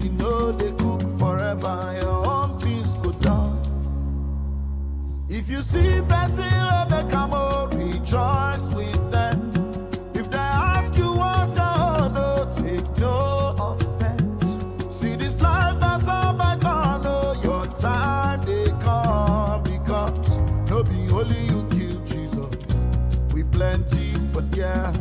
Beans, you know they cook forever. Your own beans go down. If you see person make a more, rejoice with them. If they ask you what's your own, no, take no offense. See this life that's all by turn, no, your time they come, because no be only you kill Jesus. We plenty for yeah.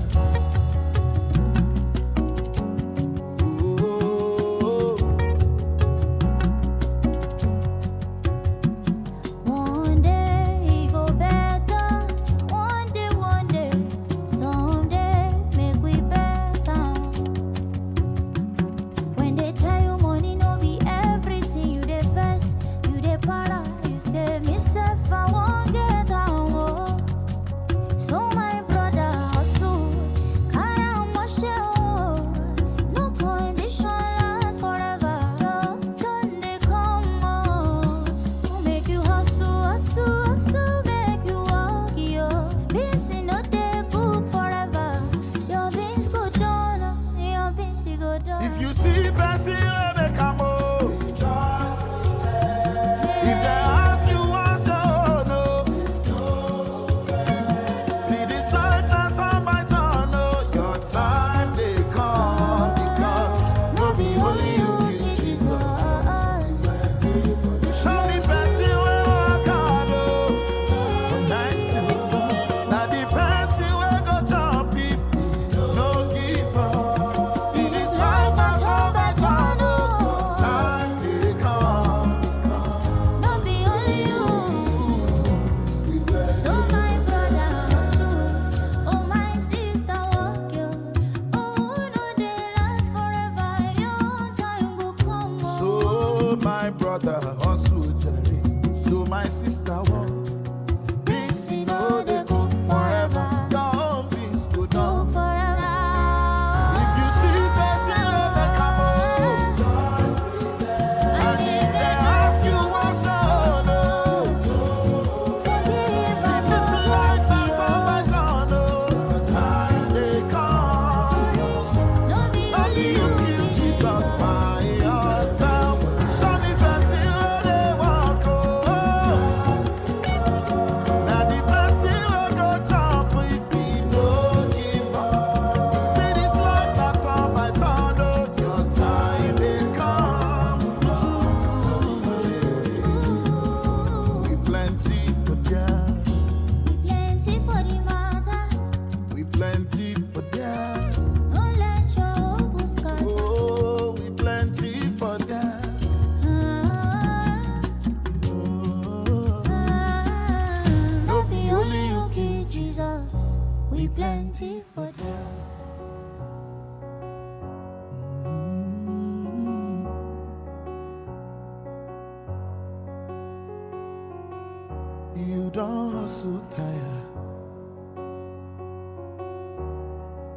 You don't hustle tire.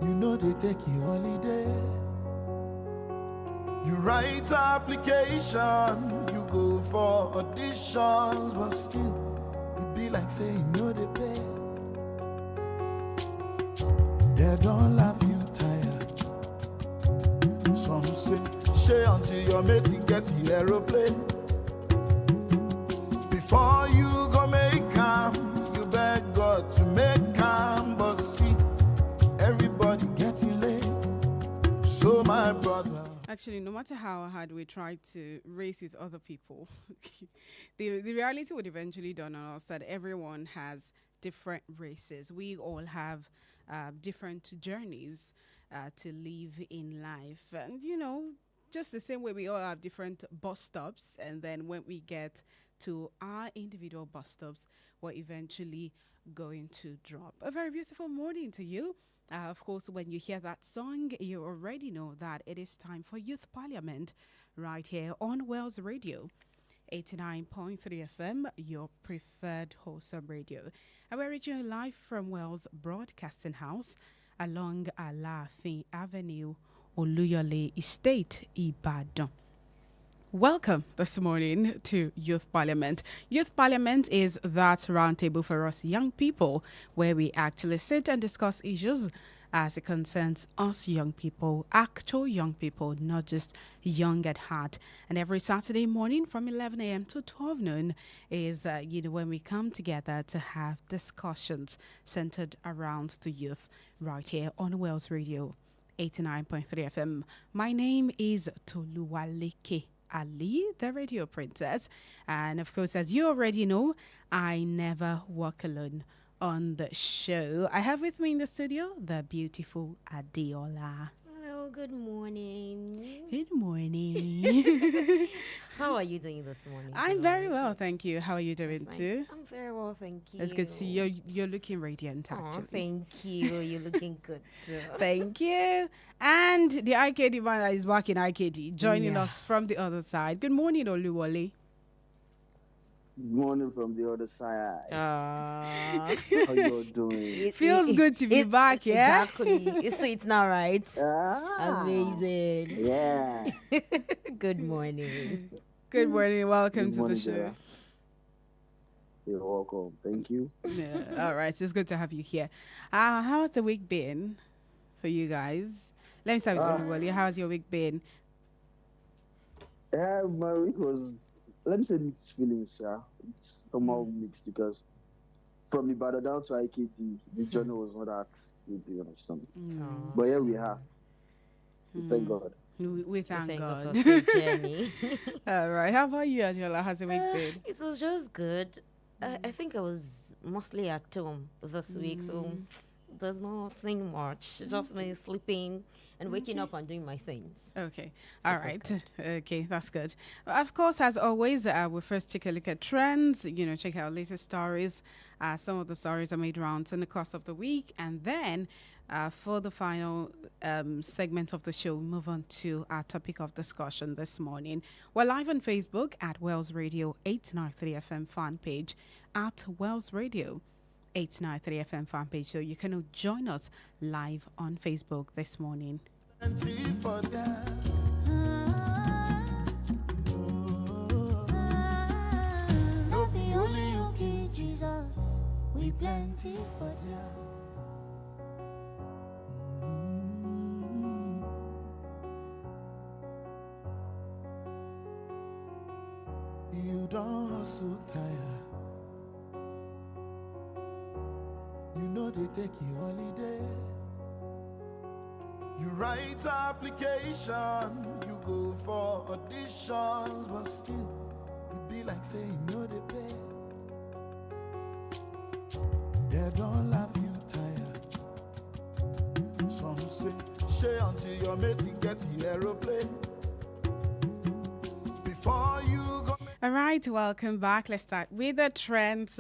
You know they take you holiday. You write application, you go for auditions, but still, it be like saying no they pay. They don't laugh you tired. Some say, share until your mate get the aeroplane. Before you go make calm, you beg God to make calm, but see, everybody getting late. So my brother. Actually, no matter how hard we try to race with other people, the reality would eventually dawn on us that everyone has different races. We all have different journeys to live in life. And, you know, just the same way we all have different bus stops. And then when we get to our individual bus stops, we're eventually going to drop. A very beautiful morning to you. Of course, when you hear that song, you already know that it is time for Youth Parliament right here on Wales Radio, 89.3 FM, your preferred wholesome radio. And we're reaching you live from Wales Broadcasting House along Alafin Avenue, Oluyole Estate, Ibadan. Welcome this morning to Youth Parliament. Youth Parliament is that roundtable for us young people where we actually sit and discuss issues as it concerns us young people, actual young people, not just young at heart. And every Saturday morning from 11 a.m. to 12 noon is, when we come together to have discussions centered around the youth right here on Wells Radio 89.3 FM. My name is Toluwaleke Alli, the radio princess. And of course, as you already know, I never walk alone on the show. I have with me in the studio the beautiful Adeola. Hello, good morning. Good morning. How are you doing this morning? I'm very well, thank you. How are you doing That's too? nice. I'm very well, thank you. It's good to see you. You're looking radiant, Aw, actually. thank you. You're looking good too. Thank you. And the IKD man that is working IKD joining Yeah. us from the other side. Good morning, Oluwole. Good morning from the other side. How you doing? Feels good to be back, yeah? Exactly. It's sweet now, right? Ah, Amazing. Yeah. Good morning. Good morning. Welcome Good to morning, the show. Dara. You're welcome. Thank you. Yeah, all right. It's good to have you here. How's the week been for you guys? Let me start with Oluwole. How's your week been? Yeah, my week was, let me say mixed feelings, yeah. It's somehow mixed because from Ibadan down to IKD, the journey was not that good, you understand? Aw, But here we are. Thank God. We thank thank God God. for the journey. All right. How about you, Angela? How's the week been? It was just good. I think I was mostly at home this week, so there's nothing much. Just me sleeping and waking up and doing my things. Okay. So All it was right. good. Okay, that's good. Of course, as always, we first take a look at trends, check out latest stories. Some of the stories are made rounds in the course of the week. And then for the final segment of the show, move on to our topic of discussion this morning. We're live on Facebook at Wells Radio 893 FM fan page, at Wells Radio 893 FM fan page. So you can join us live on Facebook this morning. Plenty for them. No be only you, King Jesus. We plenty for them. You don't hustle tire. You know they take you holiday. You write application, you go for auditions, but still, it be like saying no they pay. They don't laugh you tired. Some say, share until your mate get the aeroplane. Before you go. All right, welcome back. Let's start with the trends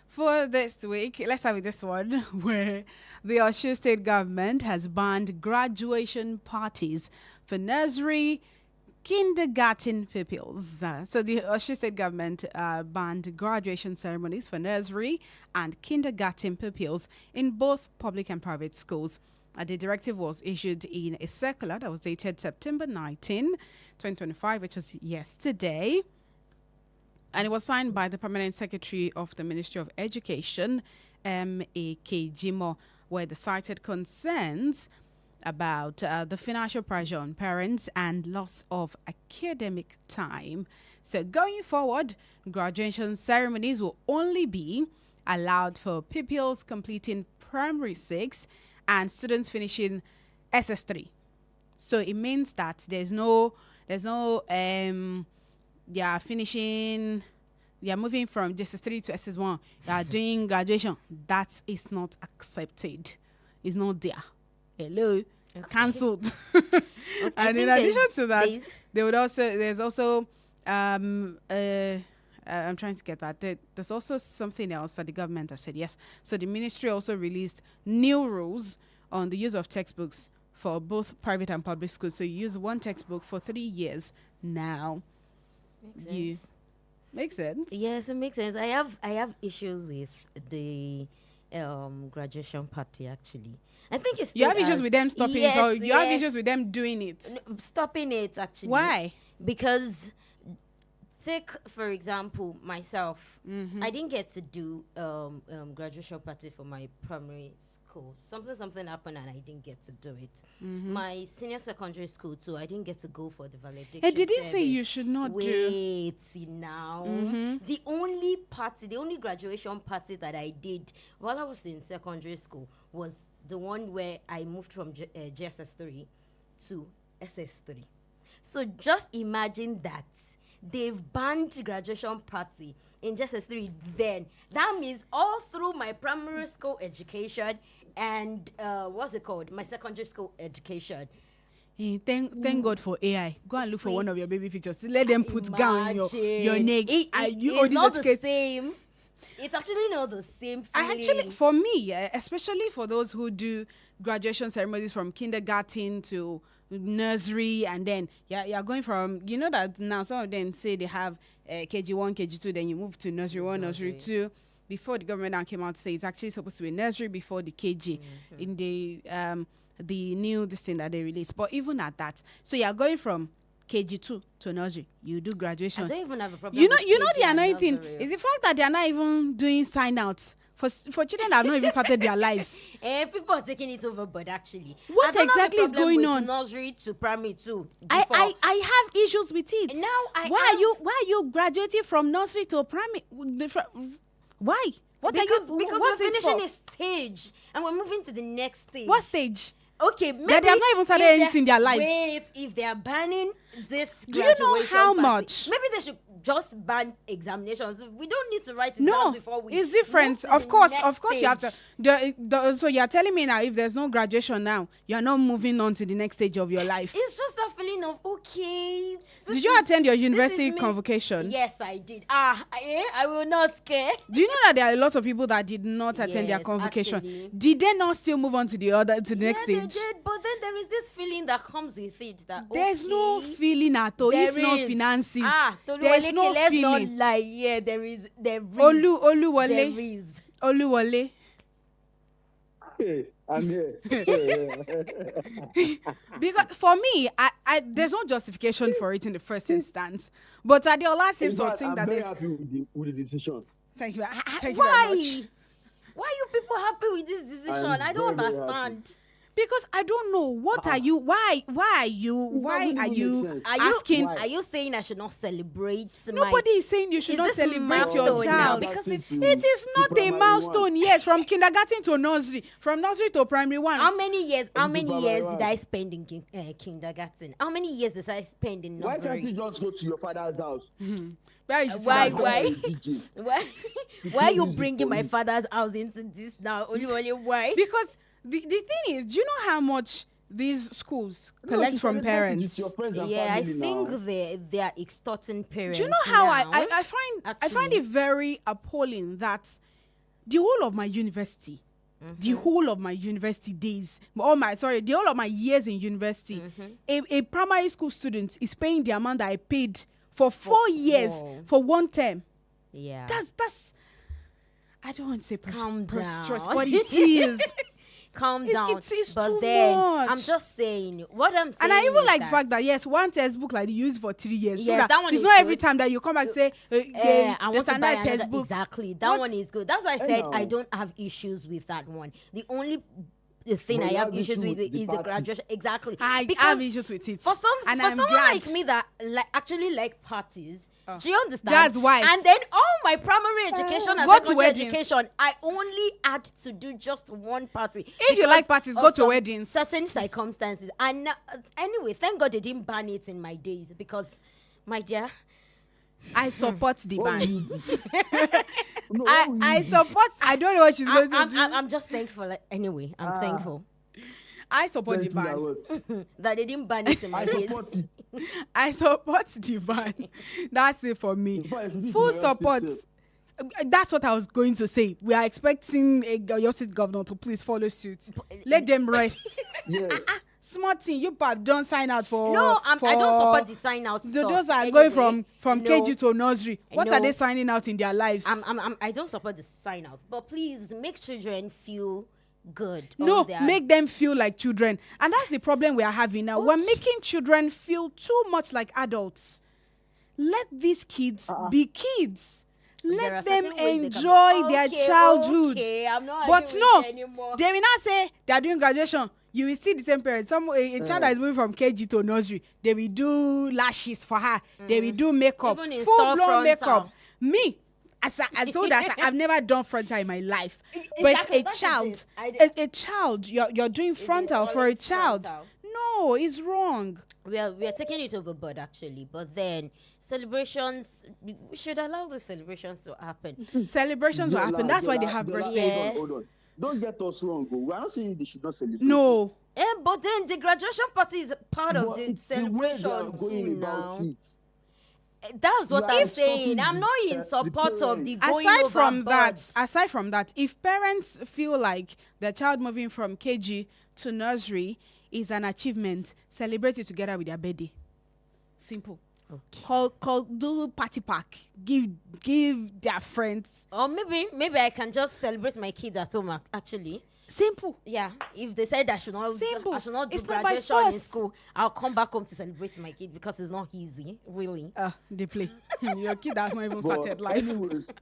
for this week. Let's start with this one, where the Osun State government has banned graduation parties for nursery, kindergarten pupils. So the Osun State government banned graduation ceremonies for nursery and kindergarten pupils in both public and private schools. The directive was issued in a circular that was dated September 19, 2025, which was yesterday. And it was signed by the Permanent Secretary of the Ministry of Education, M.A.K. Jimo, where the cited concerns about the financial pressure on parents and loss of academic time. So going forward, graduation ceremonies will only be allowed for pupils completing primary 6 and students finishing SS3. So it means that there's no moving from SS3 to SS1. They are doing graduation. That is not accepted. It's not there. Hello, cancelled. And in addition to that, there's also I'm trying to get that. There's also something else that the government has said. Yes. So the ministry also released new rules on the use of textbooks for both private and public schools. So you use one textbook for 3 years now. Makes sense. Yes, it makes sense. I have issues with the graduation party actually. I think it's You have issues with them stopping it, or you have issues with them doing it. Stopping it actually. Why? Because take for example myself. Mm-hmm. I didn't get to do graduation party for my primary school. Something happened and I didn't get to do it. My senior secondary school too, I didn't get to go for the valediction. Hey, did he say you service. should not do? Wait now. The only graduation party that I did while I was in secondary school was the one where I moved from GSS3 to SS3. So just imagine that they've banned graduation party in GSS3. Then that means all through my primary school education and what's it called? My secondary school education. Hey, thank God for AI. Go and look for one of your baby pictures. Let them put gown on your neck. It's not the same. It's actually not the same feeling. For me, especially for those who do graduation ceremonies from kindergarten to nursery, and then you're going from, you know that now some of them say they have KG1, KG2, then you move to nursery 1, nursery 2. Before the government now came out to say it's actually supposed to be nursery before the KG in the new this thing that they released. But even at that, so you're going from KG2 to nursery, you do graduation. I don't even have a problem. You know the annoying thing is the fact that they are not even doing sign outs for children that have not even started their lives. People are taking it over, but actually, what exactly is going on? Nursery to primary too. I have issues with it. Now why are you graduating from nursery to primary? Why? Because what's we're it finishing for? a stage and we're moving to the next stage. What stage? Okay, maybe they have not even started anything in their lives. Wait, if they are banning this, do you know how much? Maybe they should just ban examinations. We don't need to write exams before we. It's different. Of course, stage. you have to. So you're telling me now, if there's no graduation now, you're not moving on to the next stage of your life. It's just that feeling of okay. Did you attend your university convocation? Yes, I did. I will not care. Do you know that there are a lot of people that did not attend their convocation? Actually. Did they not still move on to the next stage? They did, but then there is this feeling that comes with it that there's no feeling at all, if not finances. There's no let's feeling. Not lie. Yeah, there is. Oluwole. There is. Oluwole. Hey, I'm here. Because for me, I there's no justification for it in the first instance. But Adeola seems to think that there's. I'm very happy with the decision. Thank you. Thank Why? You very much. Why are you people happy with this decision? I don't understand. Because I don't know what are you why are you asking? Are you saying I should not celebrate? Nobody is saying you should not celebrate your child because it is not a milestone. Yes, from kindergarten to nursery, from nursery to primary 1. How many years did I spend in kindergarten? How many years did I spend in nursery? Why can't you just go to your father's house? Why are you bringing my father's house into this now? Only why? Because the thing is, do you know how much these schools collect from parents? I think they are extorting parents. Do you know how I find it very appalling that the whole of my university, the whole of my university days, the whole of my years in university, a primary school student is paying the amount that I paid for 4 years for one term. Yeah, that's I don't want to say preposterous, but it is. Calm down. It's but too then much. I'm just saying what I'm saying. And I even like the fact that yes, one textbook like you use for 3 years. Yes, so that one it's is not good. Every time that you come back and say I want to buy another textbook. Exactly. That one is good. That's why I said I don't have issues with that one. The only thing I have issues with is the graduation. Exactly. I have issues with it. For I'm someone glad. like me that actually like parties. Do you understand? That's why. And then all my primary education and secondary education, I only had to do just one party. If you like parties, go to weddings. Certain circumstances. And anyway, thank God they didn't ban it in my days because, my dear, I support the ban. I support. I don't know what she's going to do. I'm just thankful. Anyway, I'm thankful. I support the ban. That they didn't ban it in my days. I support the ban. That's it for me. Full support. That's what I was going to say. We are expecting your state governor to please follow suit. Let them rest. Smart thing, you pap don't sign out for. No, I don't support the sign out. Those are going from KG to nursery. What are they signing out in their lives? I don't support the sign out. But please make children feel good. No, make them feel like children. And that's the problem we are having now. We're making children feel too much like adults. Let these kids be kids. There are Let them certain ways they can be- enjoy their Okay, childhood. Okay, I'm not But arguing no, with you anymore. they will not say they are doing graduation. You will see the same parents. A child that is moving from KG to nursery, they will do lashes for her. They will do makeup, Even install full blown frontal. makeup. Me, as old as I've never done frontal in my life. But Exactly, a that's child, it. I did- a child, you're doing frontal for a always child. frontal? No, it's wrong. We are taking it overboard actually, but then celebrations, we should allow the celebrations to happen. Celebrations will happen. That's why they have birthday. Yes. Hold on. Don't get us wrong. Oh. We are not saying they should not celebrate. No. But then the graduation party is part of But the it's the way they are celebration too going about now. it. That's what You are I'm saying. insulting I'm not in the support of the parents. going Aside from that, if parents feel like their child moving from KG to nursery is an achievement, celebrate it together with their birthday. Simple. Call do party pack. Give their friends. Or maybe I can just celebrate my kids at home actually. Simple. Yeah, if they said Simple. I should not do It's not by graduation in force. school, I'll come back home to celebrate my kid because it's not easy, really. They play. Your kid has not even But started life.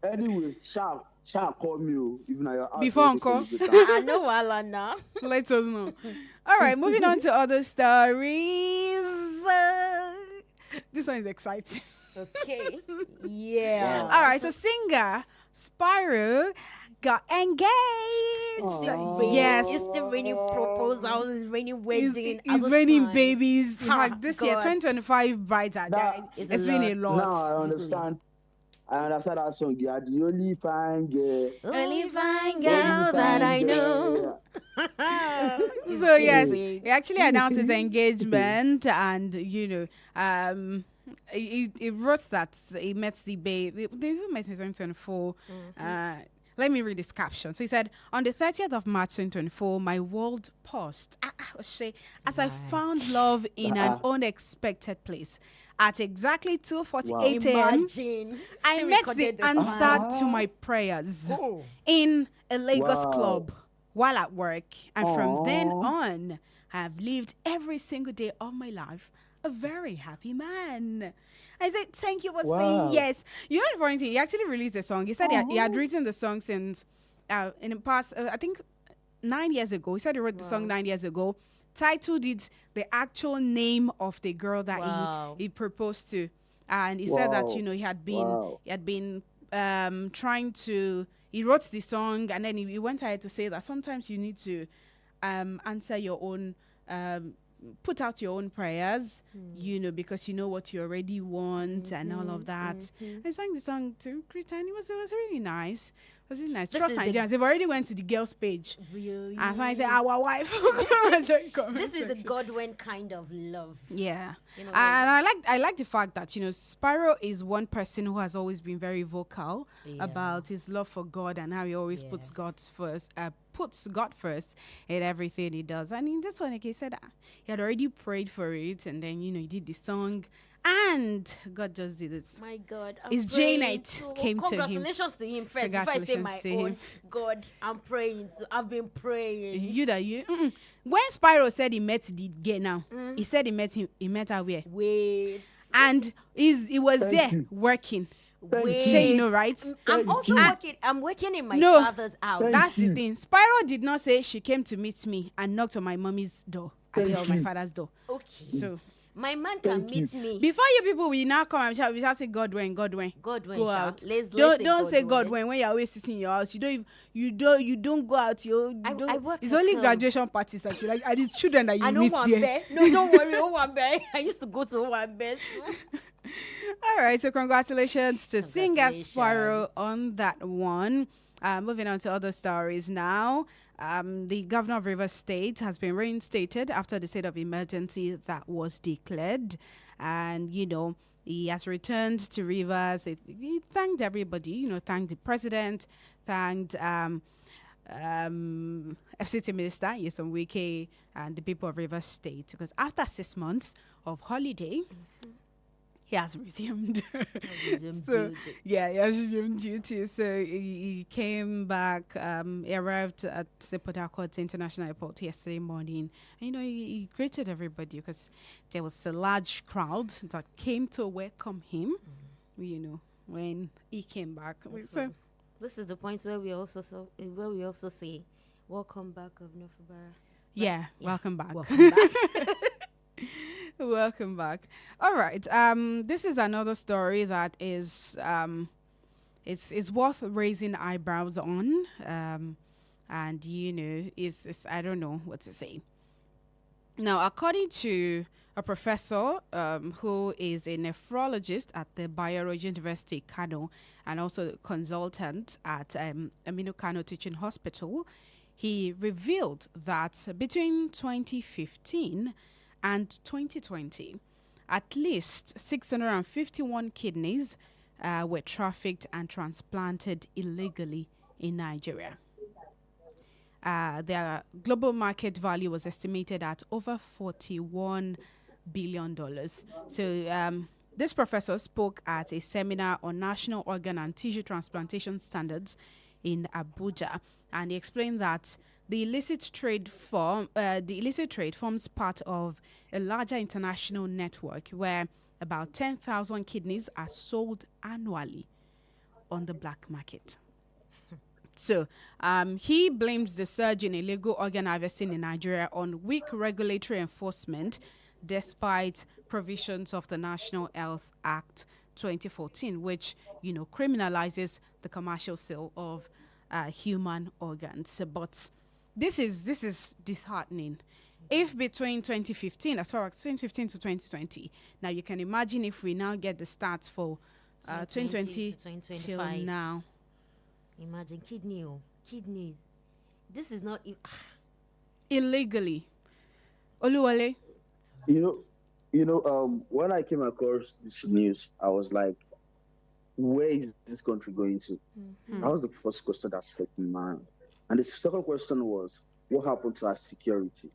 anyways, shall call me even at your house. Before to uncle. celebrate am. I know Wala now. Let us know. All right, moving on to other stories. This one is exciting. Okay. Yeah. All right, so singer Spyro got engaged. Aw. Yes. It's still raining proposals, it's raining wedding. It's raining babies. In fact, this year, God. 2025 brides are there. It's It's a been a lot. lot. Now I understand. I understand that song. You are the only fine girl. Only fine Only girl that I fine know. girl. So yes, big. he actually announced his engagement, and he wrote that he met the babe. They even met in 2024. Let me read this caption. So he said, on the 30th of March 2024, my world paused as I found love in an unexpected place. At exactly 2:48 a.m., Imagine. I Still met the recorded answer to my prayers in a Lagos Wow. club while at work. And from then Aw. on, I have lived every single day of my life a very happy man. I said, thank you for saying Wow. yes. You know the funny thing? He actually released a song. He said he had written the song since in the past, I think 9 years ago. He said he wrote the song 9 years ago. Titled it the actual name of the girl that Wow. he proposed to. And he said that, Wow. he had been Wow. trying to, he wrote the song, and then he went ahead to say that sometimes you need to answer your own, put out your own prayers, because you know what you already want and all of that. I sang the song to Christian. It was really nice. It was really nice. This Trust is the- Nigerians. They've already went to the girls' page. Really? And so I said, our wife. This is the Godwin kind of love. Yeah. You know, And I like the fact that, Spyro is one person who has always been very vocal Yeah. about his love for God and how he always puts Yes. puts God first in everything he does. And in this one, like he said, he had already prayed for it, and then, he did the song, and God just did it. My God. His praying J-Night to- came to him. Congratulations to him first. Before I say Congratulations my to own. him. God, I'm praying. I've been praying. When Spyro said he met the girl now, he said he met her where? Wait. And he was Thank there you. working. Wait. Shay, right? I'm Thank also you. working. I'm working in my No. father's house. Thank That's the you. thing. Spyro did not say she came to meet me and knocked on my mommy's door. I Thank on my you. father's door. Okay. So My man can Thank you. meet me. before you people will now come and shout, we shall say God when. Godwin, Go sha. out. Let's Don't say God when you're always sitting in your house. You don't go out. I work It's at only home. graduation parties actually. Like, and it's children that you I know meet one there. bear. No, don't worry. One bear. I used to go to one bear. All right, so congratulations to singer Congratulations. Spyro on that one. Moving on to other stories now. The governor of Rivers State has been reinstated after the state of emergency that was declared. And, he has returned to Rivers. He thanked everybody, thanked the president, thanked FCT Minister Nyesom Wike and the people of Rivers State. Because after 6 months of holiday, he has resumed. So, yeah, he has resumed duty. So he came back. He arrived at the Port Harcourt International Airport yesterday morning. And, he greeted everybody because there was a large crowd that came to welcome him. when he came back. So this is the point where we also say, "Welcome back, Governor Fubara." Yeah, welcome back. Welcome back. Welcome back. All right. This is another story that is it's worth raising eyebrows on. And is I don't know what to say. Now, according to a professor who is a nephrologist at the Bayero University, Kano, and also consultant at Aminu Kano Teaching Hospital, he revealed that between 2015 and 2020, at least 651 kidneys were trafficked and transplanted illegally in Nigeria. Their global market value was estimated at over $41 billion. So this professor spoke at a seminar on national organ and tissue transplantation standards in Abuja, and he explained that the illicit trade forms part of a larger international network where about 10,000 kidneys are sold annually on the black market. So he blames the surge in illegal organ harvesting in Nigeria on weak regulatory enforcement, despite provisions of the National Health Act 2014, which criminalizes the commercial sale of human organs. But this is disheartening. If between 2015, as far as 2015 to 2020, now you can imagine if we now get the stats for 2020 till now. Imagine kidneys. This is not illegally. Oluwale. When I came across this news, I was like, where is this country going to? Mm-hmm. That was the first question that struck my mind. And the second question was, what happened to our security?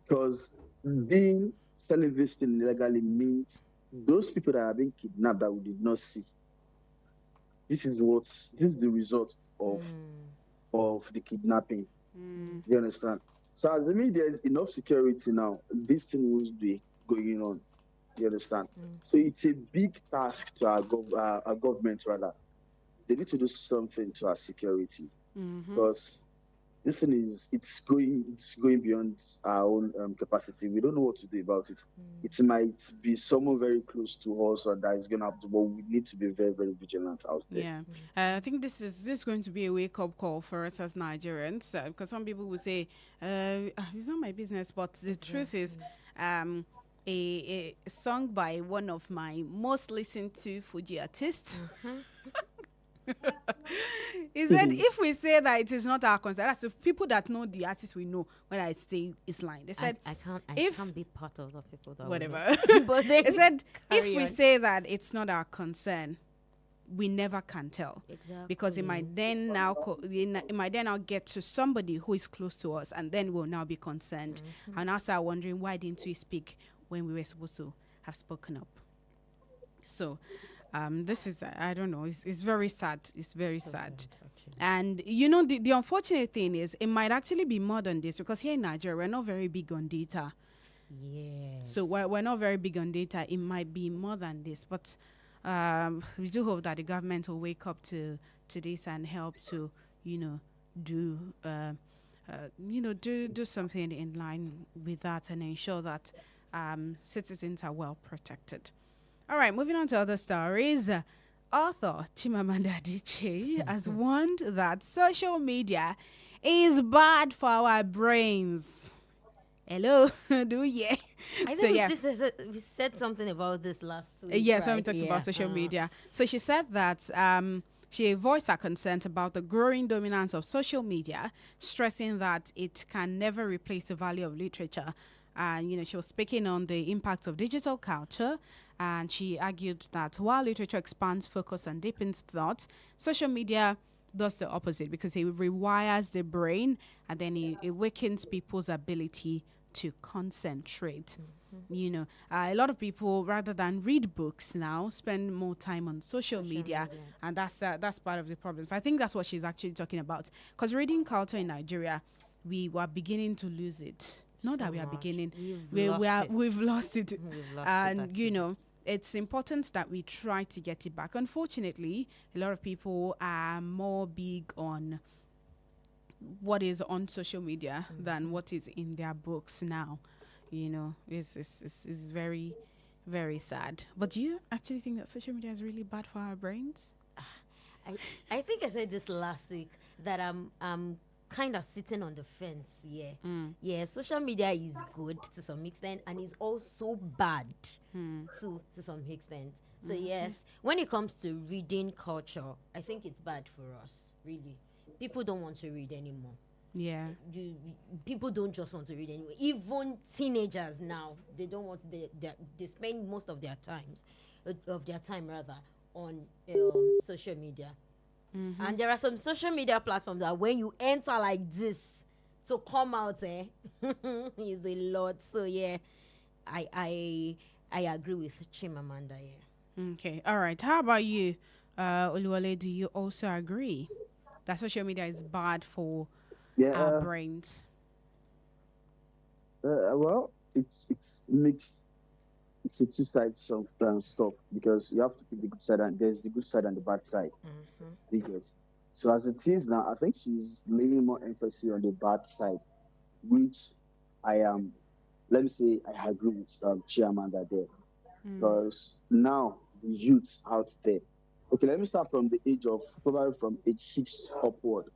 Because selling this thing illegally means those people that have been kidnapped that we did not see. This is the result of the kidnapping. You understand? So assuming there is enough security now, this thing will be going on. You understand? So it's a big task to our government rather. They need to do something to our security because this thing it's going beyond our own capacity. We don't know what to do about it. It might be someone very close to us or that is going to happen, but we need to be very, very vigilant out there. Yeah, I think this is going to be a wake-up call for us as Nigerians, because some people will say, it's not my business, but the truth is, a song by one of my most listened to Fuji artists. He said, if we say that it is not our concern, that's if people that know the artist we know when I say it's lying. They said, I can't be part of the people that whatever. But they said, if we on. say that it's not our concern, we never can tell. Exactly. Because it might then now get to somebody who is close to us, and then we'll now be concerned. And now start wondering, why didn't we speak when we were supposed to have spoken up? So this is, I don't know, it's very sad. It's very sad. And, the unfortunate thing is it might actually be more than this, because here in Nigeria, we're not very big on data. Yes. So we're not very big on data. It might be more than this. But we do hope that the government will wake up to this and help to, do something in line with that and ensure that citizens are well protected. All right, moving on to other stories. Author Chimamanda Adichie has warned that social media is bad for our brains. Hello, do yeah. I think we said something about this last week. Yes, when we talked about social media. So she said that she voiced her concern about the growing dominance of social media, stressing that it can never replace the value of literature. And, she was speaking on the impact of digital culture. And she argued that while literature expands focus and deepens thought, social media does the opposite, because it rewires the brain and then it weakens people's ability to concentrate. A lot of people, rather than read books now, spend more time on social media, and that's part of the problem. So I think that's what she's actually talking about, because reading culture in Nigeria, we were beginning to lose it. Not that we are beginning, we've lost it. And it's important that we try to get it back. Unfortunately, a lot of people are more big on what is on social media than what is in their books now. It's very, very sad. But do you actually think that social media is really bad for our brains? I think I said this last week that I'm kind of sitting on the fence. Yeah, social media is good to some extent and is also bad to some extent. So yes, when it comes to reading culture, I think it's bad for us. Really, people don't want to read anymore. Yeah. People don't just want to read anymore. Even teenagers now, they don't want they spend most of their time rather on social media. And there are some social media platforms that when you enter like this to come out is a lot. So yeah, I agree with Chimamanda. Yeah. Okay. All right. How about you, Oluwale? Do you also agree that social media is bad for our brains? Well, it's mixed. It's a two sides of stuff, because you have to pick the good side, and there's the good side and the bad side. You get. So as it is now, I think she's laying more emphasis on the bad side, which I am. Let me say I agree with Chiamanda there, because now the youth out there. Okay, let me start from the age of probably from age 6 upward.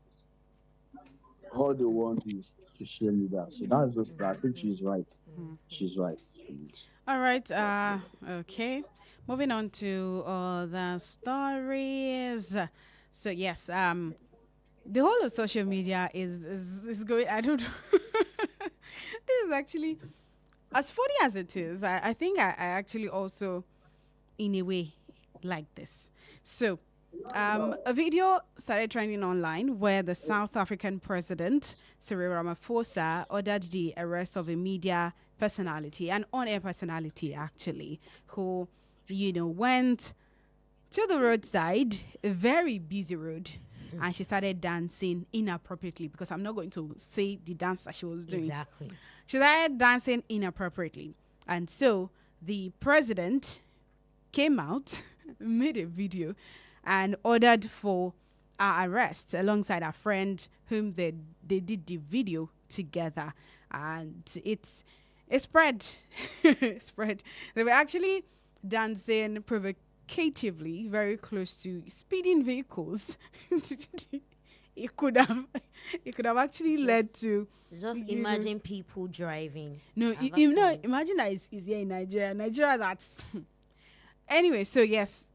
All they want is social media. So that's just. I think she's right. She's right. All right. Okay. Moving on to the stories. So yes, the whole of social media is going. I don't know. This is actually as funny as it is. I think I actually also, in a way, like this. So, a video started trending online where the South African president, Cyril Ramaphosa, ordered the arrest of a media personality, an on-air personality actually, who, went to the roadside, a very busy road, and she started dancing inappropriately, because I'm not going to say the dance that she was doing. Exactly. She started dancing inappropriately. And so the president came out, made a video, and ordered for our arrest alongside a friend whom they did the video together. And it spread. It spread. They were actually dancing provocatively very close to speeding vehicles. It could have actually led to. Just imagine people driving. No, imagine that it's here in Nigeria. Nigeria, that's. Anyway, so yes,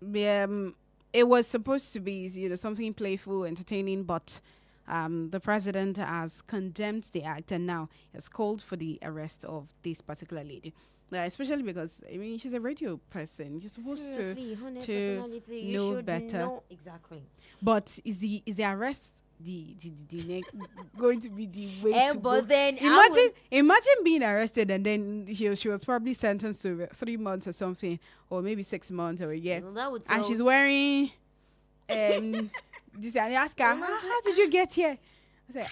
it was supposed to be, something playful, entertaining, but the president has condemned the act and now has called for the arrest of this particular lady. Especially because, she's a radio person. You're supposed to know better. Know exactly. But is the arrest the going to be the way to but go? Then imagine being arrested and then she was probably sentenced to 3 months or something, or maybe 6 months or a year. Well, and she's wearing this, and I ask her, how did you get here?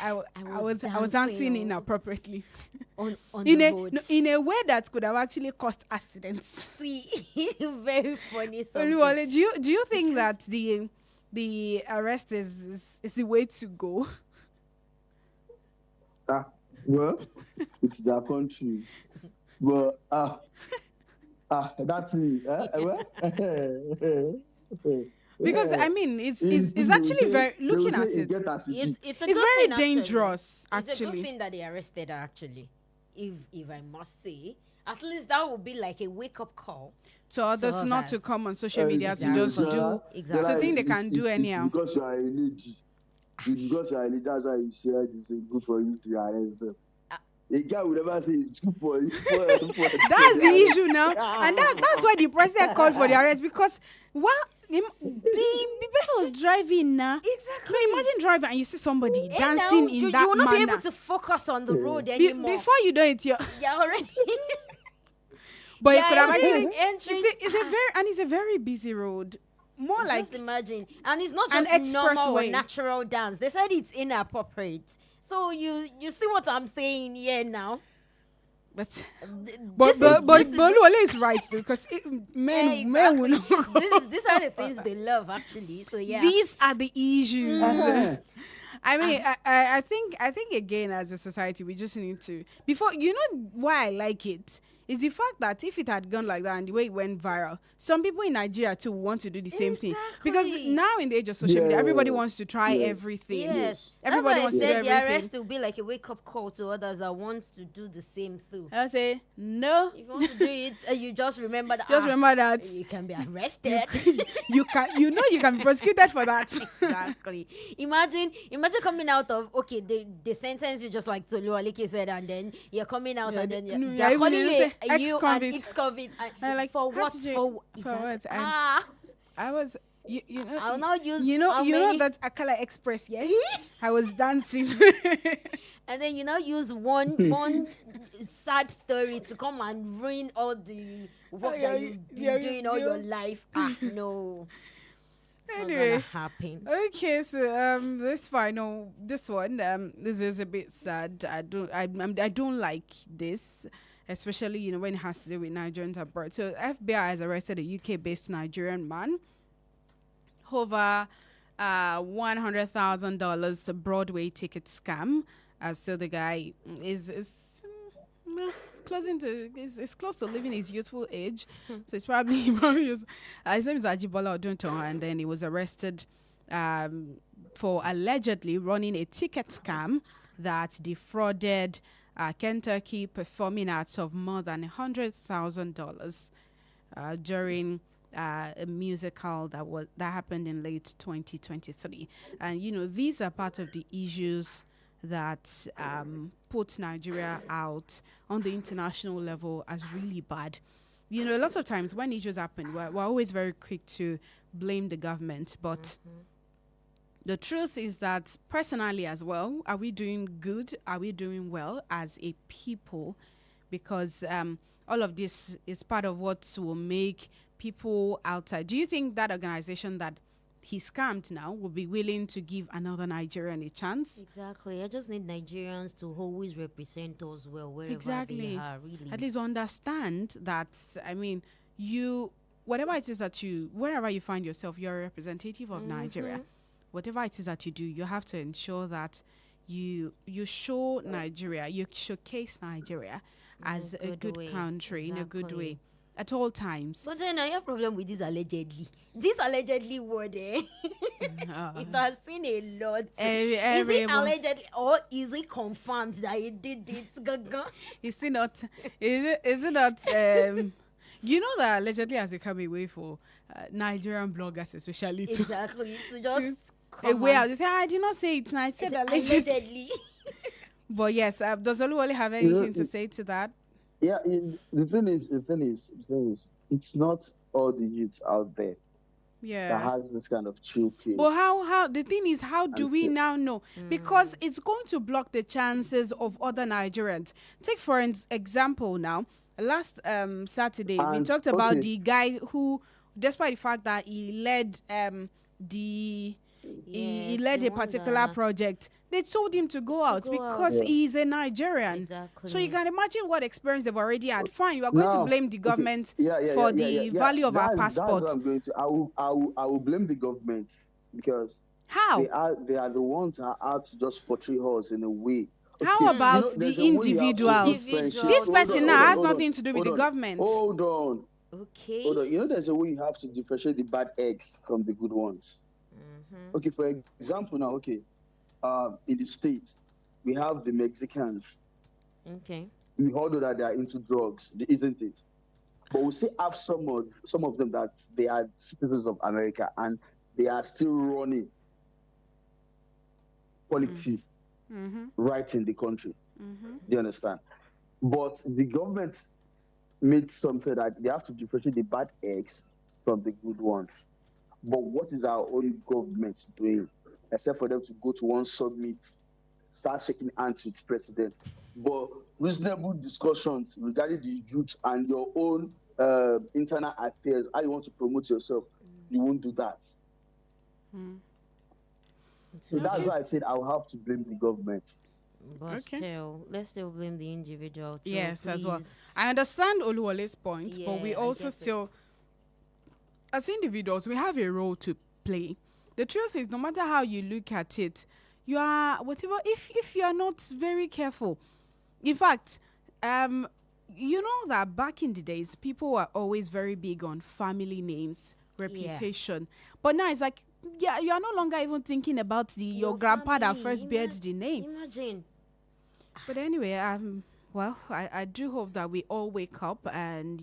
I was dancing inappropriately on the road. No, in a way that could have actually caused accidents. See, very funny. Do you think that the arrest is the way to go? Well, it's their country. But that's me. Because it's actually very, looking at it, it's very dangerous. Actually, it's a good thing that they arrested her. Actually, if I must say, at least that would be like a wake up call to others not to come on social media to just do so think they can do anyhow. Because you are a lady. Because you are a lady, that's why you said it's good for you to arrest them. A guy would never say it's good for you. That's the issue now, and that's why the president called for the arrest, because the person was driving now. Exactly. No, imagine driving and you see somebody dancing in that manner. You will not be able to focus on the road anymore. Before you do it, you're already. But you could have actually. It's a very busy road. More just like imagine, and it's not just normal or natural dance. They said it's inappropriate. So you see what I'm saying here now? But This is- this is- Boluwale is right though, because men will exactly. not. These are the things they love actually. So yeah. These are the issues. Uh-huh. I mean, I think again, as a society, we just need to, before, you know why I like it is the fact that if it had gone like that and the way it went viral, some people in Nigeria too want to do the same thing, because Exactly. now in the age of social media, everybody Yeah. wants to try Yeah. everything. Yes. Everybody That's wants why I to do said the everything. arrest will be like a wake up call to others that wants to do the same too. I say no. If you want to do it, you just remember that. Just remember that you can be arrested. you can be prosecuted for that. Exactly. Imagine coming out of the sentence you just like Toluwaleke said, and then you're coming out Yeah, and then no, they're even calling you you say you ex-convict. an ex-convict. And like, for how what? did you- For for what? exactly. And I was you know I'll now use you know how you many- know that Akala Express, yeah. I was dancing. And then you now use one sad story to come and ruin all the work Yeah, that you've been yeah, doing all yeah. your life. No. It's not Anyway. gonna happen. Okay, so this one this is a bit sad. I don't like this, especially when it has to do with Nigerians abroad. So FBI has arrested a UK-based Nigerian man over $100,000 Broadway ticket scam. So the guy is close to living his youthful age. So it's probably his name is Ajibola Odunto, and then he was arrested for allegedly running a ticket scam that defrauded Kentucky Performing Arts of more than $100,000 during a musical that happened in late 2023. And these are part of the issues that put Nigeria out on the international level as really bad. Lots of times when issues happen, we're always very quick to blame the government, but the truth is that personally as well, are we doing good? Are we doing well as a people? Because all of this is part of what will make people outside. Do you think that organization that he scammed now will be willing to give another Nigerian a chance? Exactly. I just need Nigerians to always represent us well wherever they are. Really. At least understand that, whatever it is that wherever you find yourself, you're a representative of Nigeria. Whatever it is that you do, you have to ensure that you show Nigeria, you showcase Nigeria as a good way. country, in a good Exactly. way at all times. But then I have a problem with this allegedly. This allegedly word, it has seen a lot. Is it allegedly or is it confirmed that he did it? Gaga? Is it not? Is it not? That allegedly has become a way for Nigerian bloggers, especially, to Exactly. To just a way out. They say, I did not say it. I said allegedly. allegedly. But yes, does Oluwole have anything to say to that? Yeah, the thing is, it's not all the youths out there that Yeah. has this kind of chill pill. But how the thing is, how do And we so- now know? Because it's going to block the chances of other Nigerians. Take for example now, last Saturday we And- talked about okay. the guy who, despite the fact that he led he Yes, led no a particular wonder. project, they told him to go out go because out. Yeah. he's a Nigerian. Exactly. So you can imagine what experience they've already had. Fine, you are going to Now, blame the okay, government yeah, for yeah, the value of our That's passport. what I'm going to. I will blame the government because How? they are the ones that are out to just portray us in a way. How about there's the a way you have to do individuals? friendship. This Hold person on, now hold on, has hold on, nothing to do with hold the on, government. Hold on. Okay. There's a way you have to differentiate the bad eggs from the good ones. Okay, for example, now, in the States, we have the Mexicans. Okay. We all know that they are into drugs, isn't it? But we still have some of them that they are citizens of America and they are still running politics right in the country. Do you understand? But the government made something that they have to differentiate the bad eggs from the good ones. But what is our own government doing? Except for them to go to one summit, start shaking hands with president. But reasonable discussions regarding the youth and your own internal affairs, how you want to promote yourself, you won't do that. So that's why I said I'll have to blame the government. But Okay. still, let's still blame the individual too. Yes, as well. please. I understand Oluwale's point, but we Yeah, I also get it. still, as individuals, we have a role to play. The truth is, no matter how you look at it, you are whatever. If you are not very careful, in fact, you know that back in the days, people were always very big on family names, reputation. But now it's like, yeah, you are no longer even thinking about your grandpa that family, first beared the name. Imagine. But anyway, well, I do hope that we all wake up and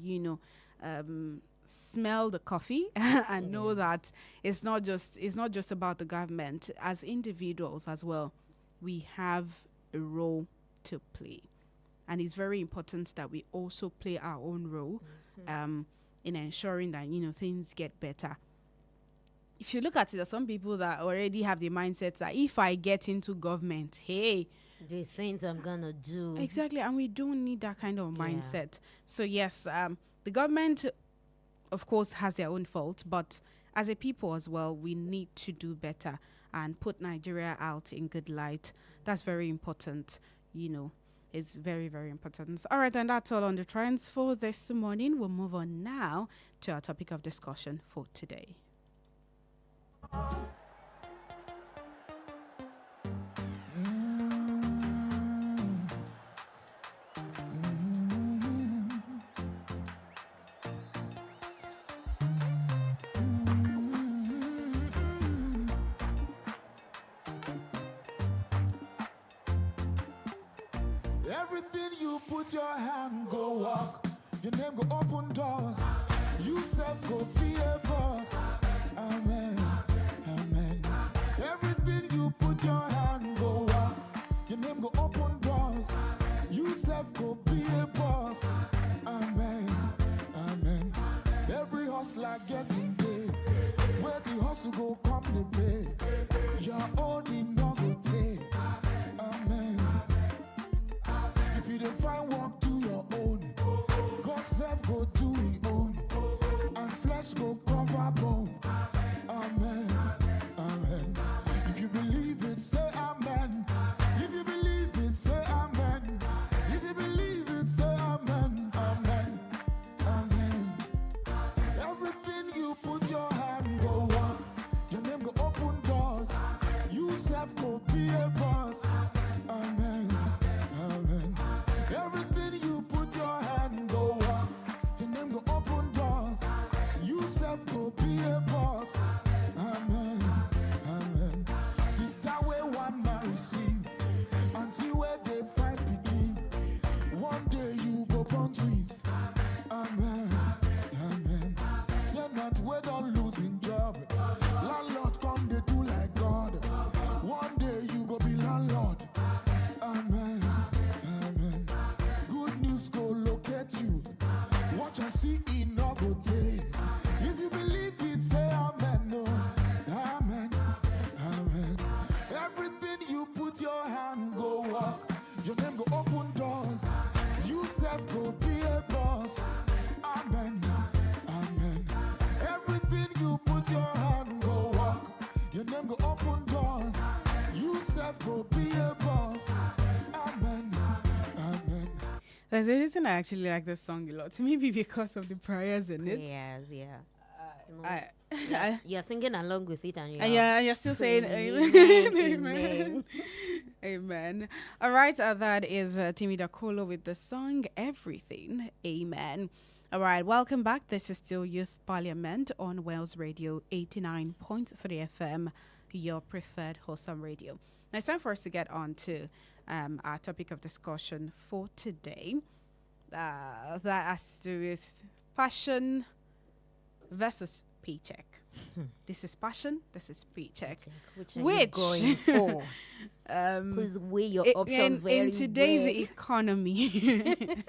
smell the coffee and know that it's not just about the government. As individuals as well, we have a role to play, and it's very important that we also play our own role in ensuring that things get better. If you look at it, there's some people that already have the mindset that if I get into government, hey, The things I'm gonna do. exactly, and we don't need that kind of Yeah. mindset. So yes, the government, of course, has their own fault, but as a people as well, we need to do better and put Nigeria out in good light. That's very important. It's very, very important. All right, and that's all on the trends for this morning. We'll move on now to our topic of discussion for today. Everything you put your hand go walk. Your name go open doors. You self go be a boss. Amen. Amen. Everything you put your hand go walk. Your name go open doors. You self go be a boss. Amen. Amen. Every hustler getting paid. Where the hustle go come the pay. Your own in no go take. Amen. If you don't find work, do your own. God self go do his own. And flesh go cover bone. Amen. Amen. If you believe it, say amen. If you believe it, say amen. If you believe it, say amen. Amen. Amen. Everything you put your hand go walk. Your name go open doors. You self go be a boss. Amen. Amen. Everything you put your hand go walk. Your name go open doors. You self go be a boss. Amen. Amen. Sister where one man sees until where they find begin. One day you go born twins. Amen. Amen. They're not where don't losing job. Landlord come they do like God. One day you go be landlord. Amen. Amen. Good news go locate you. Watch and see it no go take. If you believe it, say amen. No. Amen. Amen. Everything you put your hand go walk. Your name go open doors. You self go be a boss. Amen. Amen. Everything you put your hand go walk. Your name go open doors. You self go be a boss. Amen. Amen. There's a reason I actually like this song a lot. Maybe because of the prayers in it. Yes, yeah. You know, I, you're singing along with it, and and you're still saying Amen, amen. amen. Amen. All right, that is Timmy Dakolo with the song Everything. Amen. All right, welcome back. This is still Youth Parliament on Wales Radio 89.3 FM, your preferred wholesome radio. Now it's time for us to get on to our topic of discussion for today. That has to do with passion versus paycheck. This is passion, this is paycheck. Which are you Which going for? Please weigh your options very in today's well. economy.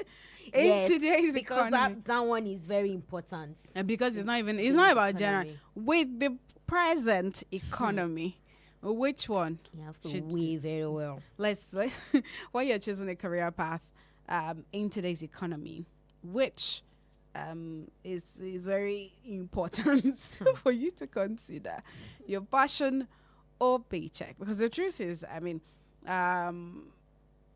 Yes, today's because economy. that one is very important. And because it's not today's about general. economy. With the present economy, which one? You have to should weigh very well. let's while you're choosing a career path in today's economy, which is very important for you to consider your passion or paycheck, because the truth is,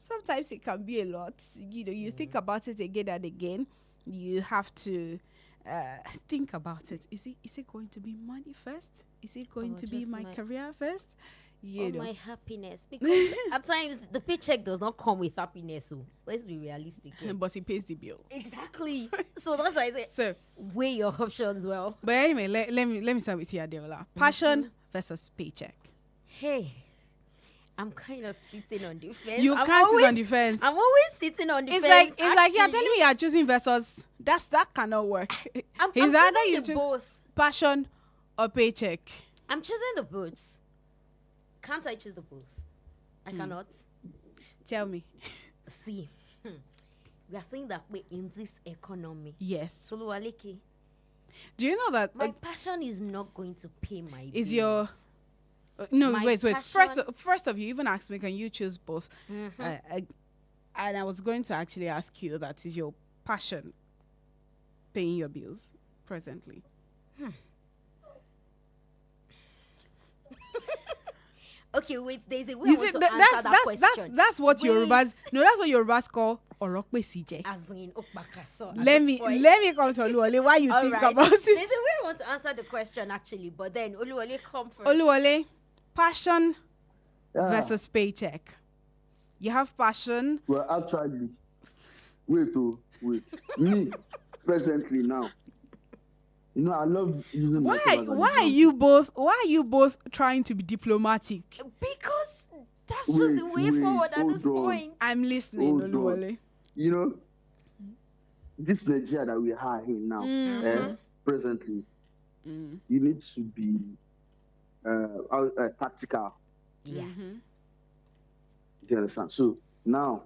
sometimes it can be a lot. You think about it again and again. You have to think about it. Is it going to be money first? Is it going to be my career first? My happiness, because at times the paycheck does not come with happiness. So let's be realistic here. But it pays the bill. Exactly. So that's why I say, So weigh your options well. but anyway, let me start with you, Adeola. Passion versus paycheck. Hey, I'm kind of sitting on the fence. You can't sit on the fence. I'm always sitting on the It's fence. like you're telling me you're choosing versus. That cannot work. I'm It's either choosing you the choose both. passion or paycheck. I'm choosing the both. Can't I choose the both? I cannot. Tell me. See, we are saying that we're in this economy. Yes. Toluwaleke, Do you know that? my passion is not going to pay my Is bills. your no, My wait. passion- First of you even asked me, can you choose both? And I was going to actually ask you, that is your passion paying your bills presently? Okay, wait. There's a way I You want see, to answer that question. that's what Wait. Yorubas. No, that's what Yorubas call orokpe CJ. As in, Okpakaso. Let me come to Oluwole. Why you All think right. about There's a it? way I want to answer the question actually, but then Oluwale come first. Oluwole, passion Yeah. versus paycheck. You have passion. Well, actually, wait. Me, presently now. I love using myself as an Why are example. you both trying to be diplomatic? Because that's just the way Wait, forward at this hold on. point. I'm listening, Hold on. Oluwole. This Nigeria that we are in now, presently, you need to be practical. Yeah. Mm-hmm. Do you understand? So now,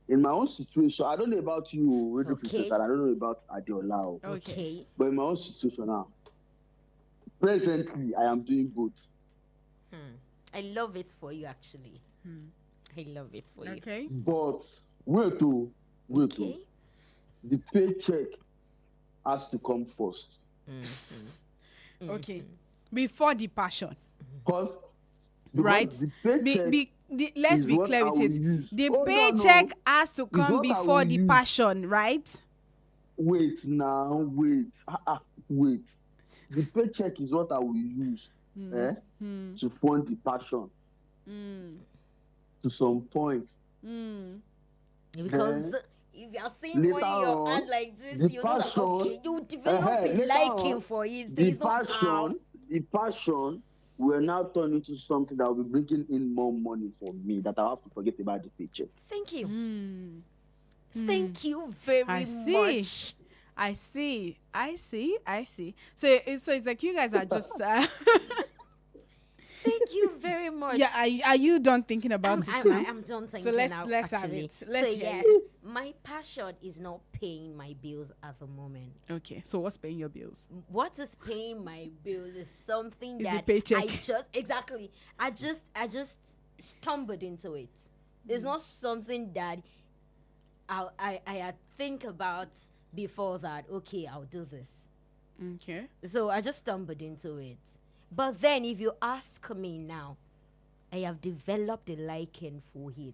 in my own situation, I don't know about you, Radio Okay. Princess, and I don't know about Adeola. Okay. But in my own situation now, presently, I am doing both. I love it for you actually. I love it for you. Okay. But wait, Okay. the paycheck has to come first. Okay. Before the passion, Because right? the paycheck Let's is be what clear I with will it. use. The Hold on, paycheck no. has to come what I before will the use. passion, right? Wait. Wait. The paycheck is what I will use to fund the passion to some point. Because if you are seeing Later money in your on, hand like this, the you know that passion- okay, you develop a later liking on, for it. The There's no how. passion will now turn into something that will be bringing in more money for me, that I have to forget about the paycheck. Thank you. Thank you very I see. much. I see. So it's like you guys are just. Thank you very much. Yeah, are you done thinking about it now? I'm done thinking So let's now, have actually. it. Let's so hear yes, it. my passion is not paying my bills at the moment. Okay, so what's paying your bills? What is paying my bills is something Is that a paycheck. I just stumbled into it. It's not something that I had think about before that. Okay, I'll do this. Okay. So I just stumbled into it. But then if you ask me now, I have developed a liking for it.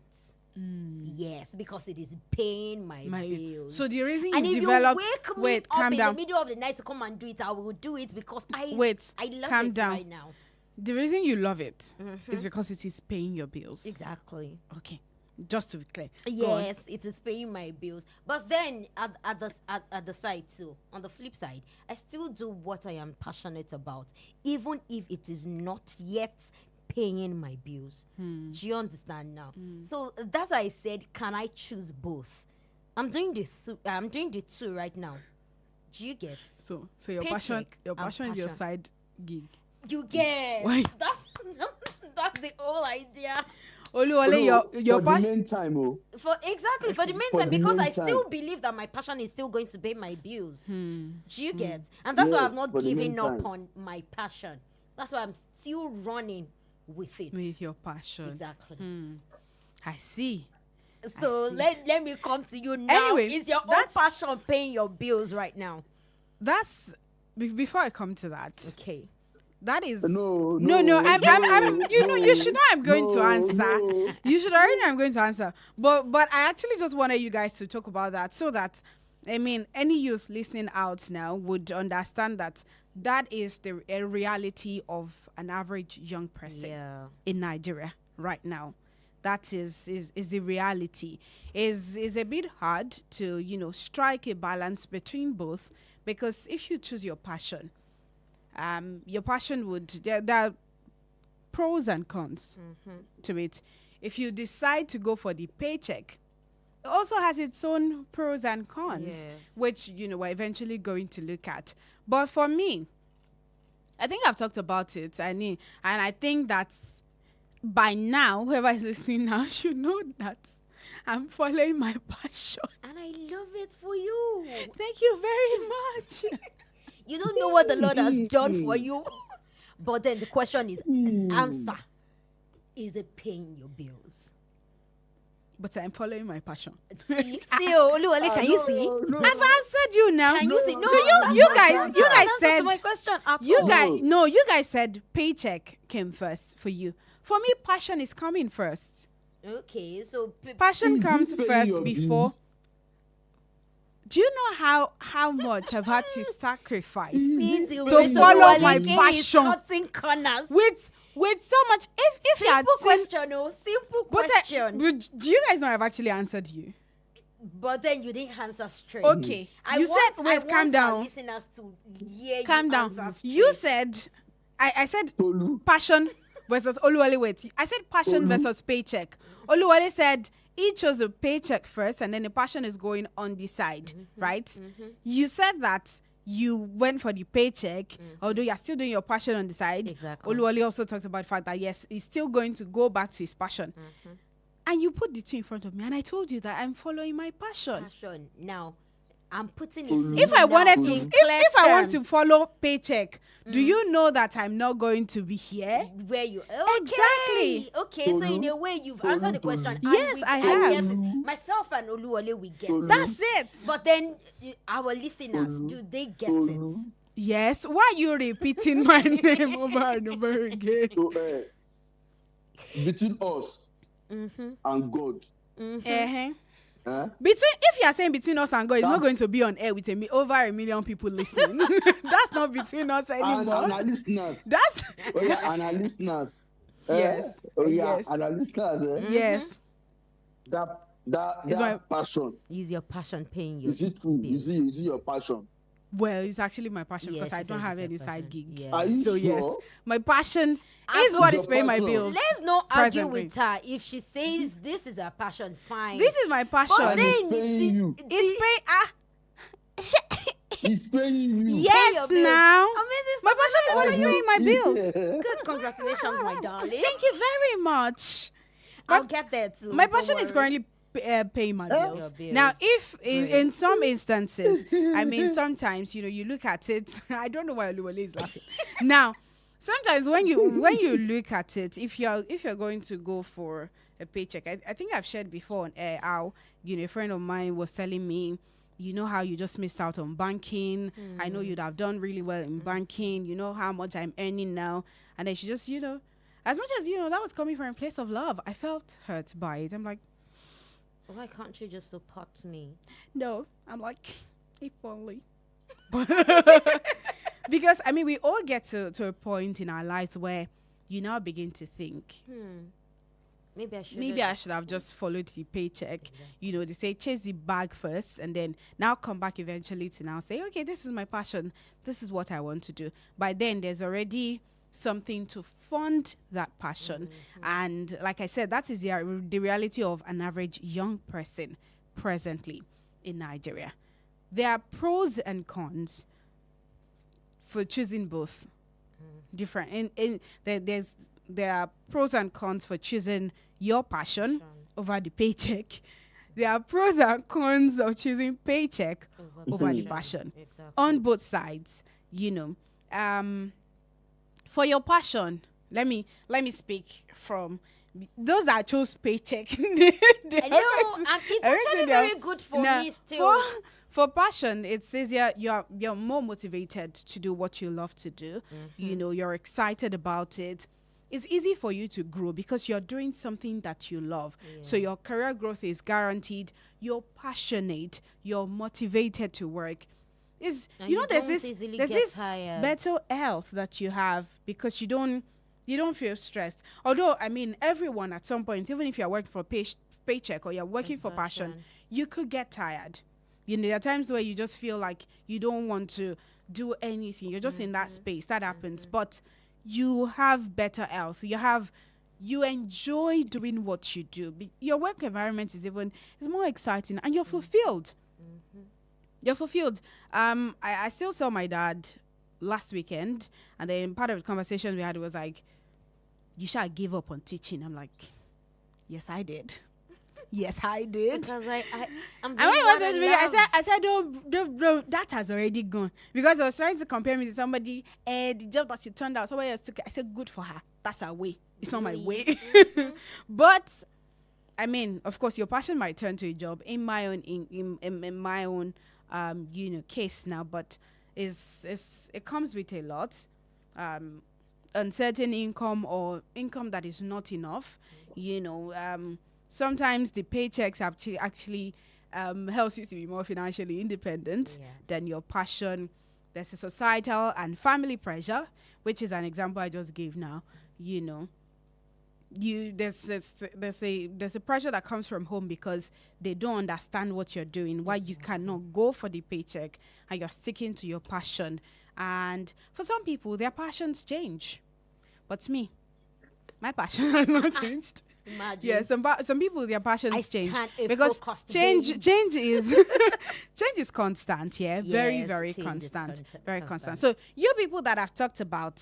Yes, because it is paying my bills. So the reason and you if developed. you wake me Wait, up calm in down. the middle of the night to come and do it, I will do it because I love calm it down. right now. The reason you love it is because it is paying your bills. Exactly. Okay, just to be clear. Go on. Yes, it is paying my bills. But then at the side too, on the flip side, I still do what I am passionate about, even if it is not yet paying my bills. Do you understand now? So that's why I said, can I choose both? I'm doing the two right now. Do you get? So your Paycheck passion and is your passion. side gig. You get? Why? That's the whole idea. Oluwole, your for the passion. meantime, For the meantime, For the because I meantime. still believe that my passion is still going to pay my bills. Do you get? And that's why Yeah, I've not for the given up meantime. on my passion. That's why I'm still running with it. With your passion. Exactly. I see. So I see. let me come to you now. Anyway, Is your own that's- passion paying your bills right now? That's before I come to that. Okay. That is No, I'm you know, you should know I'm going to no, answer. no. You should already know I'm going to answer. But I actually just wanted you guys to talk about that so that, I mean, any youth listening out now would understand that is a reality of an average young person in Nigeria right now. That is the reality. Is a bit hard to, you know, strike a balance between both, because if you choose your passion would, there are pros and cons to it. If you decide to go for the paycheck, it also has its own pros and cons, which, you know, we're eventually going to look at. But for me, I think I've talked about it. And I think that by now, whoever is listening now should know that I'm following my passion. And I love it for you. Thank you very much. You don't know what the Lord has done for you. But then the question is, answer. Is it paying your bills? But I'm following my passion. See, Oluwale, can you see? No. I've answered you now. Can you see? No, So you guys said my question at you all. guys said paycheck came first for you. For me, passion is coming first. Okay, so Passion comes paying first your before. Do you know how much I've had to sacrifice to follow my passion cutting corners. with so much? If you had Simple seen, question, simple but question. do you guys know I've actually answered you? But then you didn't answer straight. Okay, you said wait, calm Our down. listeners to hear Calm you down. answer You straight. said, I said Tolu. passion versus Oluwale. Wait, I said passion versus paycheck. Oluwale said he chose a paycheck first, and then the passion is going on the side, right? You said that you went for the paycheck, although you're still doing your passion on the side. Exactly. Oluwale also talked about the fact that yes, he's still going to go back to his passion. And you put the two in front of me, and I told you that I'm following my passion. Passion. Now, I'm putting it to If you I now wanted to, in if clear I want to terms. follow paycheck, do you know that I'm not going to be here? Where you Exactly. Okay, so in a way you've answered the question. and Yes, we- I get have. it. Myself and Oluwale, we get it. That's it. But then our listeners, do they get it? Yes. Why are you repeating my name over and over again? So, between us and God, Uh-huh. Between, if you are saying between us and God, it's not going to be on air with over 1 million people listening. That's not between us anymore. and our listeners. That's Oh yeah, and our listeners. Yes. Oh yeah, Yes. and our listeners. yes. That my- passion. Is your passion paying you? Is it true? Is it your passion? Well, it's actually my passion Yes, because I she don't said have it's any her side passion. gig. Yes. Are you So sure? yes, my passion is what is paying my passion. bills. Let's not argue Presently. with her. If she says this is her passion, fine. This is my But passion. it's paying you. It's It's paying you. yes your bills. now. Amazing My stuff. passion is what is paying my bills. Good, congratulations, my darling. Thank you very much. I'll get there too. My don't passion is worry. currently paying my Your bills. bills. Now, if Great. in some instances, I mean, sometimes you look at it. I don't know why Oluwale is laughing. Now, sometimes when you look at it, if you're going to go for a paycheck, I think I've shared before on air how a friend of mine was telling me, you know how you just missed out on banking. I know you'd have done really well in banking. You know how much I'm earning now, and then she just as much as that was coming from a place of love, I felt hurt by it. I'm like, Why can't you just support me? no, I'm like, if only. Because I mean, we all get to a point in our lives where you now begin to think, Maybe I should. maybe I should have just followed the paycheck. They say chase the bag first and then now come back eventually to now say, okay, this is my passion. This is what I want to do. By then, there's already something to fund that passion. And like I said, that is the reality of an average young person presently in Nigeria. There are pros and cons for choosing both. Different. There are pros and cons for choosing your passion over the paycheck. There are pros and cons of choosing paycheck over the passion. Exactly. On both sides, for your passion, let me speak from those that chose paycheck. I know, and it's actually very good for me still. For passion, it's easier. You're more motivated to do what you love to do. You know, you're excited about it. It's easy for you to grow because you're doing something that you love. So your career growth is guaranteed. You're passionate. You're motivated to work. Is And you know you there's don't this easily there's get this tired. better health that you have because you don't feel stressed. Although I mean everyone at some point, even if you're working for paycheck or you're working for passion, you could get tired. You know, there are times where you just feel like you don't want to do anything. You're just in that space. That happens. But you have better health. You enjoy doing what you do. Your work environment is more exciting and you're fulfilled. You're fulfilled. I still saw my dad last weekend, and then part of the conversation we had was like, you shall give up on teaching. I'm like, yes, I did. Yes, I did. Because I'm And doing when he what wanted to be, I said, don't, that has already gone. Because I was trying to compare me to somebody, and the job that she turned out, somebody else took it. I said, good for her. That's her way. It's not my way. But, I mean, of course, your passion might turn to a job in my own, in my own, case now. But it comes with a lot, uncertain income or income that is not enough. Sometimes the paychecks actually helps you to be more financially independent than your passion. There's a societal and family pressure, which is an example I just gave now. There's a pressure that comes from home because they don't understand what you're doing, why you cannot go for the paycheck and you're sticking to your passion. And for some people, their passions change. But me, my passion has not changed. Imagine. Yeah, some people their passions change because focused change is change is constant. Yeah, very Yes, very change is constant, very constant. constant. So you people that have talked about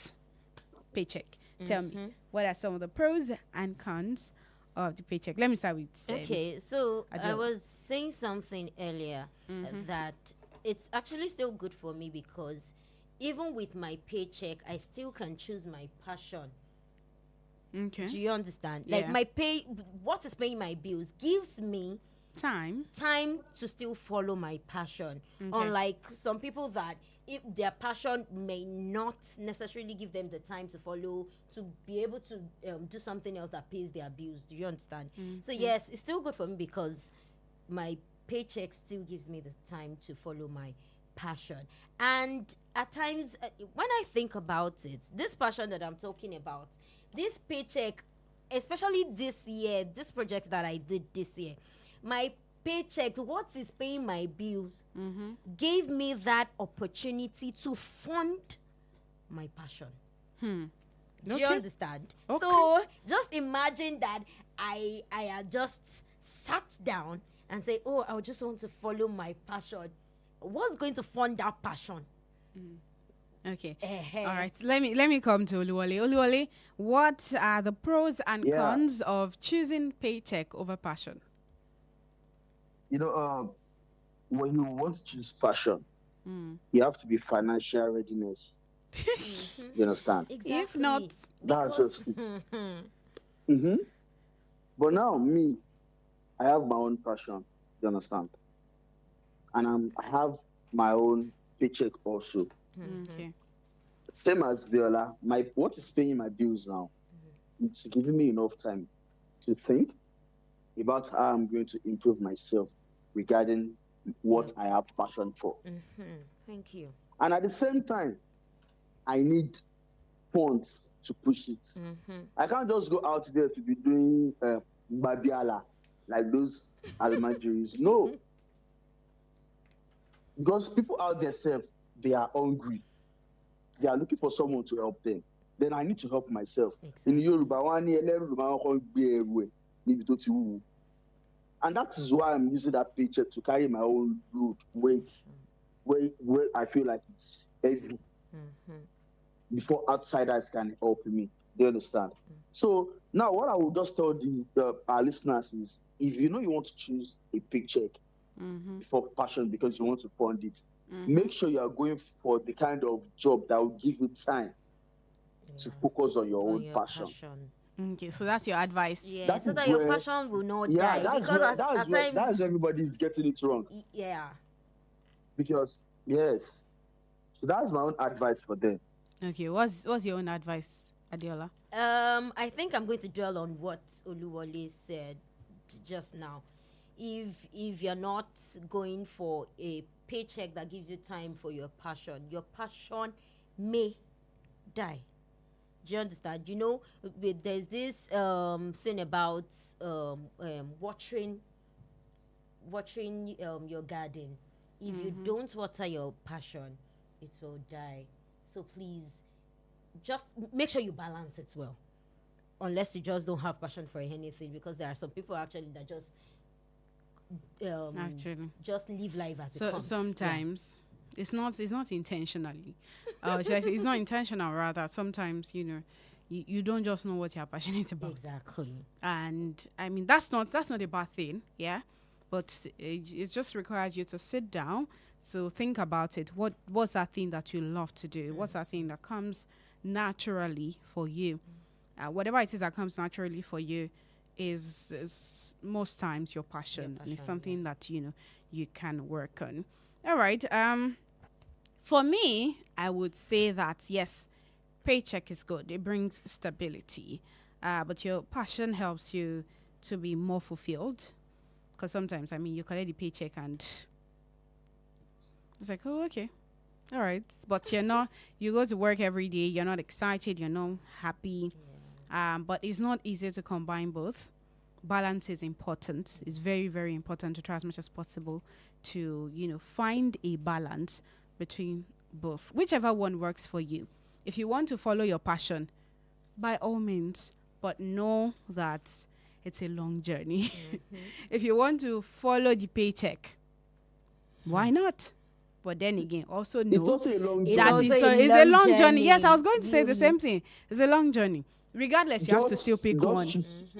paycheck, tell me what are some of the pros and cons of the paycheck? Let me start with Okay, so I Adele. was saying something earlier that it's actually still good for me because even with my paycheck, I still can choose my passion. Okay, Do you understand? Like Yeah. my pay, what is paying my bills gives me time. time to still follow my passion. Okay. Unlike some people that if their passion may not necessarily give them the time to follow to be able to do something else that pays their bills. Do you understand? So yes, it's still good for me because my paycheck still gives me the time to follow my passion. And at times when I think about it, this passion that I'm talking about, this paycheck, especially this year, this project that I did this year, my paycheck, what is paying my bills, gave me that opportunity to fund my passion. Do you Okay. understand? Okay. So just imagine that I had just sat down and say, oh, I just want to follow my passion. What's going to fund that passion? Okay. Eh-heh. All right. Let me come to Oluwole. Oluwole, what are the pros and Yeah. cons of choosing paycheck over passion? When you want to choose passion, you have to be financial readiness. You understand? Exactly. If not, That's Because- just it. But now, me, I have my own passion. You understand? And I have my own paycheck also. Okay. Same as Deola, what is paying my bills now? It's giving me enough time to think about how I'm going to improve myself regarding what I have passion for. Thank you. And at the same time, I need funds to push it. I can't just go out there to be doing babiala like those almajiris. No. Because people out there they are hungry. They are looking for someone to help them. Then I need to help myself. In Yoruba, and that is why I'm using that paycheck to carry my own load, weight, where I feel like it's heavy. Before outsiders can help me. Do you understand? So now what I will just tell our listeners is, if you know you want to choose a paycheck before passion because you want to fund it, make sure you are going for the kind of job that will give you time to focus on your own passion. Okay, so that's your advice. Yeah, That so is that your where- passion will not Yeah, die. that's Because where, at that's times, where everybody's getting it wrong. yeah. because yes. So that's my own advice for them. Okay, what's your own advice, Adiola? I think I'm going to dwell on what Oluwole said just now. If you're not going for a paycheck that gives you time for your passion may die. Do you understand? You know, there's this thing about watering your garden. If you don't water your passion, it will die. So please, just make sure you balance it well. Unless you just don't have passion for anything, because there are some people actually that Actually, just live life as it so comes. sometimes it's not intentionally. Should I say it's not intentional? Rather, sometimes you don't just know what you're passionate about. Exactly. And I mean that's not a bad thing, yeah. But it just requires you to sit down, to think about it. What's that thing that you love to do? What's that thing that comes naturally for you? Whatever it is that comes naturally for you is most times your passion, and it's something that you can work on. All right. For me, I would say that yes, paycheck is good. It brings stability, but your passion helps you to be more fulfilled. Because sometimes, I mean, you collect the paycheck and it's like, oh, okay, all right. But you go to work every day. You're not excited. You're not happy. But it's not easy to combine both. Balance is important. It's very, very important to try as much as possible to, find a balance between both, whichever one works for you. If you want to follow your passion, by all means, but know that it's a long journey. If you want to follow the paycheck, why not? But then again, also know It's also a long journey. that it's a long journey. Yes, I was going to say the same thing. It's a long journey. Regardless, you have to still pick one.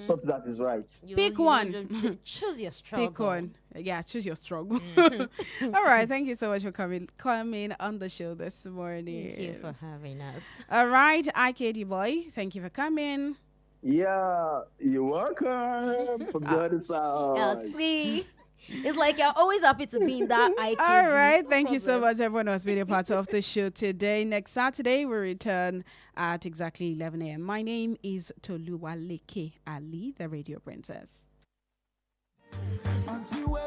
Something that is right. Pick one. Choose your struggle. Pick one. Yeah, choose your struggle. All right. Thank you so much for coming on the show this morning. Thank you for having us. All right, IKD boy. Thank you for coming. Yeah, you're welcome from the other side. See, it's like you're always happy to be in that IKD. All right. Thank you so much, everyone who has been a part of the show today. Next Saturday, we return at exactly 11 a.m. My name is Toluwaleke Alli, the Radio Princess. Until